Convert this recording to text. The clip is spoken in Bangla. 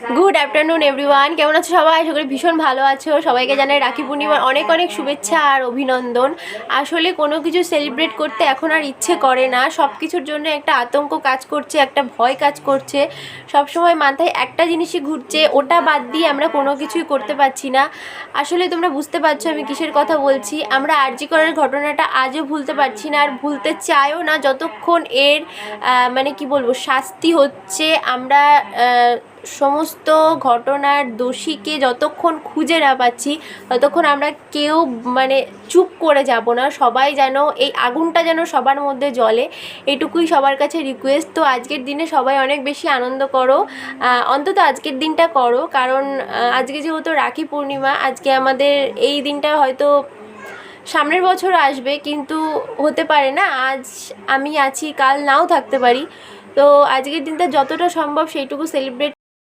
গুড আফটারনুন এভরিওয়ান, কেমন আছো সবাই? আশা করি ভীষণ ভালো আছো। সবাইকে জানাই রাখি পূর্ণিমার অনেক অনেক শুভেচ্ছা আর অভিনন্দন। আসলে কোনো কিছু সেলিব্রেট করতে এখন আর ইচ্ছে করে না, সব কিছুর জন্য একটা আতঙ্ক কাজ করছে, একটা ভয় কাজ করছে। সবসময় মাথায় একটা জিনিসই ঘুরছে, ওটা বাদ দিয়ে আমরা কোনো কিছুই করতে পারছি না। আসলে তোমরা বুঝতে পারছো আমি কিসের কথা বলছি। আমরা আরজি করার ঘটনাটা আজও ভুলতে পারছি না, আর ভুলতে চাইও না যতক্ষণ এর মানে কি বলবো শাস্তি হচ্ছে। আমরা সমস্ত ঘটনার দোষীকে যতক্ষণ খুঁজে না পাচ্ছি ততক্ষণ আমরা কেউ মানে চুপ করে যাব না। সবাই যেন এই আগুনটা যেন সবার মধ্যে জ্বলে, এটুকুই সবার কাছে রিকোয়েস্ট। তো আজকের দিনে সবাই অনেক বেশি আনন্দ করো, অন্তত আজকের দিনটা করো, কারণ আজকে যেহেতু রাখি পূর্ণিমা, আজকে আমাদের এই দিনটা হয়তো সামনের বছর আসবে, কিন্তু হতে পারে না, আজ আমি আছি কাল নাও থাকতে পারি। তো আজকের দিনটা যতটা সম্ভব সেইটুকু সেলিব্রেট